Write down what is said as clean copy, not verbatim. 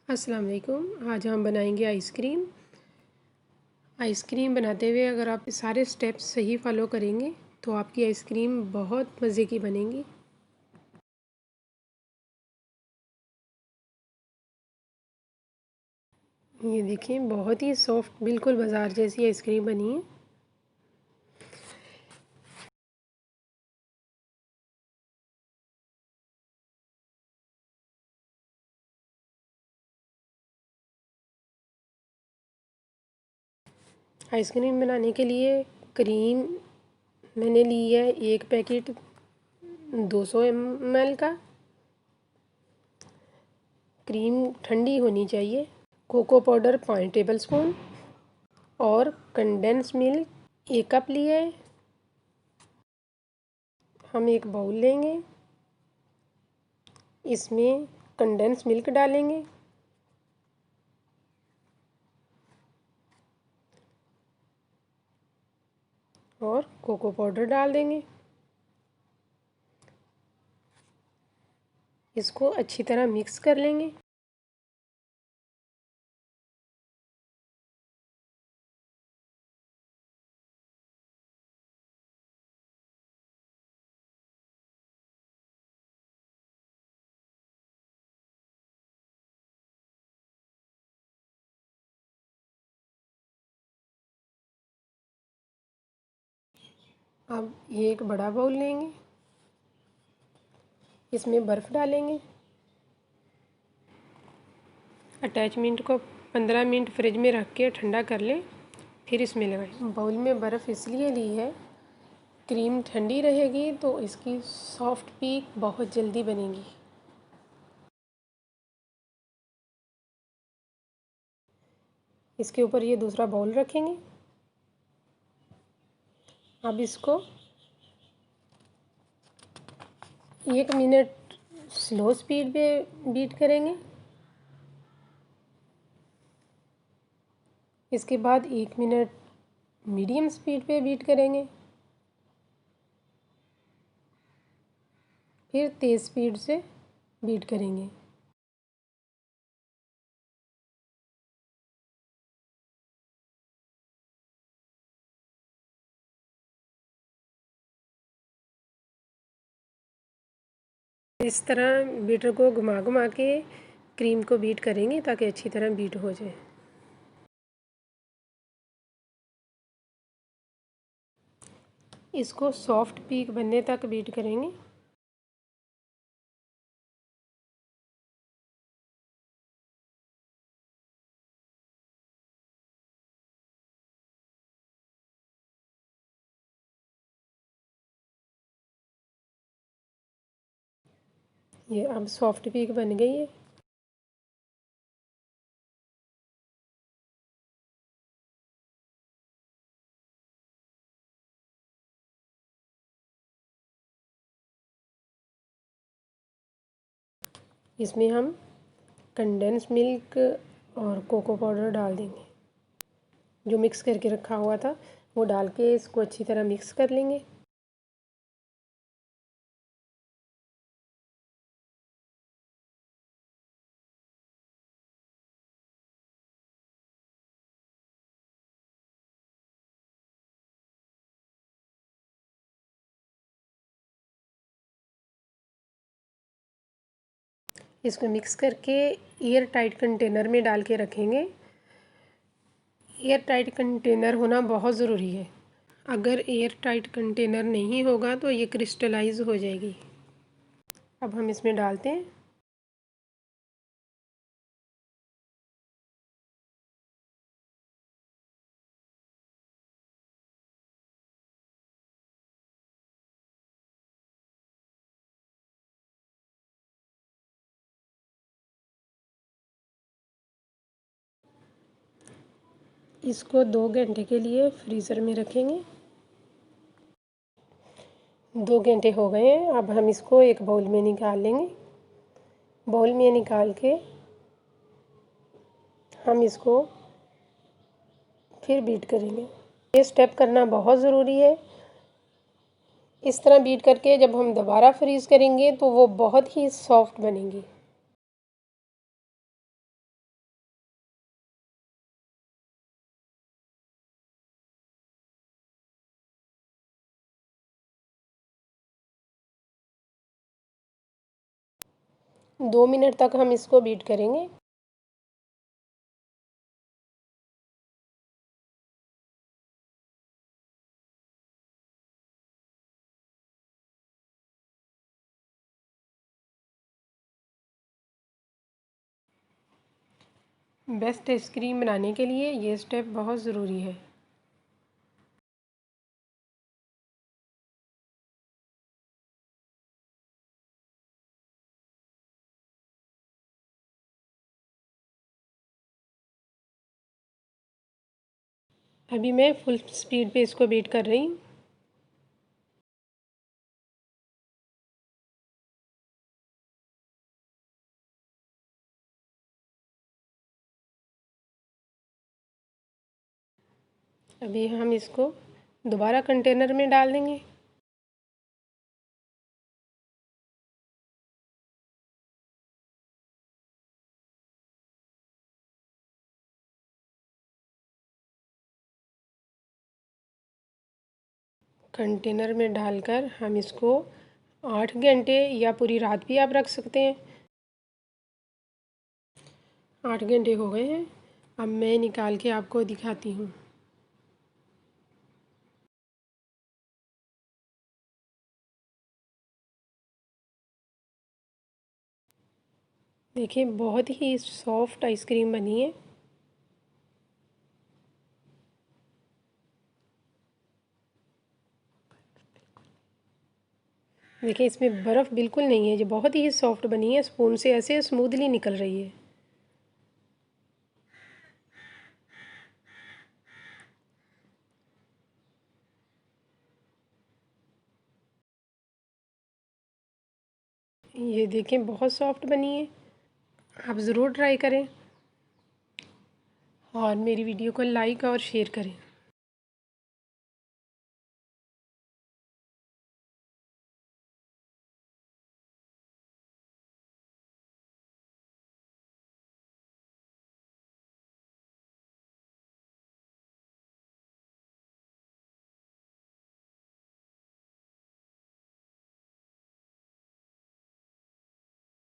अस्सलाम वालेकुम। आज हम बनाएंगे आइसक्रीम। आइसक्रीम बनाते हुए अगर आप सारे स्टेप्स सही फॉलो करेंगे तो आपकी आइसक्रीम बहुत मज़े की बनेगी। ये देखिए, बहुत ही सॉफ्ट, बिल्कुल बाज़ार जैसी आइसक्रीम बनी है। आइसक्रीम बनाने के लिए क्रीम मैंने ली है, एक पैकेट 200 ml का। क्रीम ठंडी होनी चाहिए। कोको पाउडर 5 टेबलस्पून और कंडेंस मिल्क 1 कप लिया है। हम एक बाउल लेंगे, इसमें कंडेंस मिल्क डालेंगे और कोको पाउडर डाल देंगे। इसको अच्छी तरह मिक्स कर लेंगे। अब ये एक बड़ा बाउल लेंगे, इसमें बर्फ़ डालेंगे। अटैचमेंट को 15 मिनट फ्रिज में रख के ठंडा कर लें, फिर इसमें लगाएं। बाउल में बर्फ़ इसलिए ली है, क्रीम ठंडी रहेगी तो इसकी सॉफ्ट पीक बहुत जल्दी बनेगी। इसके ऊपर ये दूसरा बाउल रखेंगे। अब इसको 1 मिनट स्लो स्पीड पे बीट करेंगे। इसके बाद 1 मिनट मीडियम स्पीड पे बीट करेंगे, फिर तेज़ स्पीड से बीट करेंगे। इस तरह बीटर को घुमा घुमा के क्रीम को बीट करेंगे ताकि अच्छी तरह बीट हो जाए। इसको सॉफ्ट पीक बनने तक बीट करेंगे। ये अब सॉफ्ट पीक बन गई है। इसमें हम कंडेंस मिल्क और कोको पाउडर डाल देंगे। जो मिक्स करके रखा हुआ था वो डाल के इसको अच्छी तरह मिक्स कर लेंगे। इसको मिक्स करके एयर टाइट कंटेनर में डाल के रखेंगे। एयर टाइट कंटेनर होना बहुत ज़रूरी है। अगर एयर टाइट कंटेनर नहीं होगा तो ये क्रिस्टलाइज हो जाएगी। अब हम इसमें डालते हैं। इसको 2 घंटे के लिए फ्रीज़र में रखेंगे। 2 घंटे हो गए हैं। अब हम इसको एक बाउल में निकाल लेंगे। बाउल में निकाल के हम इसको फिर बीट करेंगे। ये स्टेप करना बहुत ज़रूरी है। इस तरह बीट करके जब हम दोबारा फ्रीज़ करेंगे तो वो बहुत ही सॉफ्ट बनेंगी। 2 मिनट तक हम इसको बीट करेंगे। बेस्ट आइसक्रीम बनाने के लिए ये स्टेप बहुत ज़रूरी है। अभी मैं फुल स्पीड पे इसको बीट कर रही हूँ। अभी हम इसको दोबारा कंटेनर में डाल देंगे। कंटेनर में डालकर हम इसको 8 घंटे या पूरी रात भी आप रख सकते हैं। 8 घंटे हो गए हैं। अब मैं निकाल के आपको दिखाती हूँ। देखिए बहुत ही सॉफ्ट आइसक्रीम बनी है। देखिए इसमें बर्फ़ बिल्कुल नहीं है, ये बहुत ही सॉफ्ट बनी है, स्पून से ऐसे स्मूथली निकल रही है। ये देखें बहुत सॉफ्ट बनी है। आप ज़रूर ट्राई करें और मेरी वीडियो को लाइक और शेयर करें।